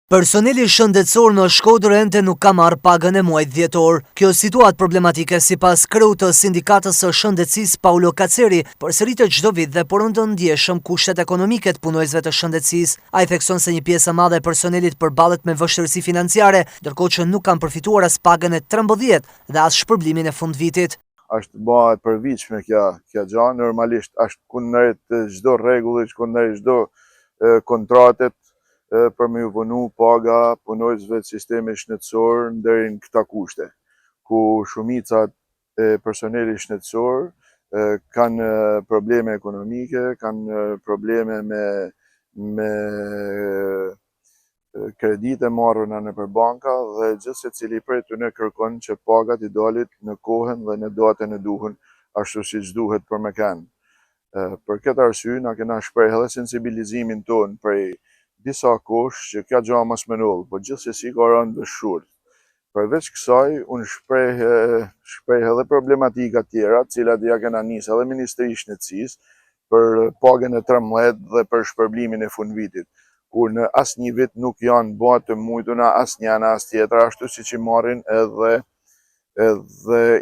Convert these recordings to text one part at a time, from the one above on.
Personeli shëndetësor në Shkodër ende nuk ka marrë pagën e muajit dhjetor. Kjo situatë problematike sipas kreut të sindikatës së shëndetësisë Paulo Kaceri përsëritet çdo vit dhe porondon ndjeshëm kushtet ekonomike të punojësve të shëndetësisë. Ai thekson se një pjesë e madhe e personelit përballet me vështirësi financiare, ndërkohë që nuk kanë përfituar as pagën e 13 dhe as shpërblimin e fundvitit. Është bëhet përviçme kjo gjë, normalisht është kundrejt çdo rregulli, kundrejt çdo kontratet për me ju punu paga punojësve të sistemit shëndetësor deri në këta kushte, ku shumica e personelit shëndetësor kanë probleme ekonomike, kanë probleme me kredite marrëna nëpër banka dhe gjithë secili prej tyre kërkon që pagat i dalit në kohën dhe në datën e duhur, ashtu siç duhet për me kanë. Për këtë arsye na kena shprehë edhe sensibilizimin ton prej disa kohësh që kjo gjë mos më ndodh, por gjithsesi ka rënë dëshurë. Përveç kësaj, unë shpreh edhe problematika tjera, të cilat ja kena nisë edhe Ministri i Shëndetësisë për pagën e 13 dhe për shpërblimin e fundvitit, kur në asnjë vit nuk janë bërë të mujtuna asnjëna as tjetra, ashtu siç i marrin edhe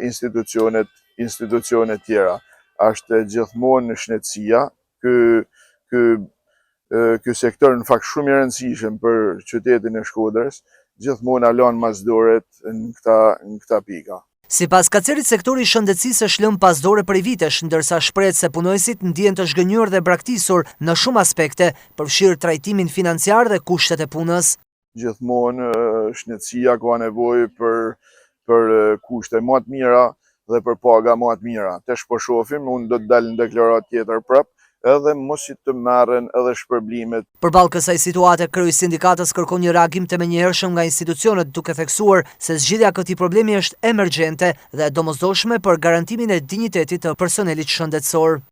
institucionet tjera. Është gjithmonë në shëndetësia ky sektor në fakt shumë i rëndësishëm për qytetin e Shkodrës, gjithmonë alon masdoret në këta pika. Sipas Kacerit, sektori i shëndetësisë është lënë pas dore prej vitesh, ndërsa shprehet se punojësit ndihen të zhgënjur dhe braktisur në shumë aspekte, përfshirë trajtimin financiar dhe kushtet e punës. Gjithmonë shëndetësia ka nevojë për kushte më të mira dhe për paga më të mira. Tash po shohim, unë do të dal në deklaratë tjetër prap, edhe mos i të merren edhe shpërblimet. Përballë kësaj situate, kreu i sindikatës kërkon një reagim të menjëhershëm nga institucionet, duke theksuar se zgjidhja e këtij problemi është emergjente dhe domosdoshme për garantimin e dinjitetit të personelit shëndetësor.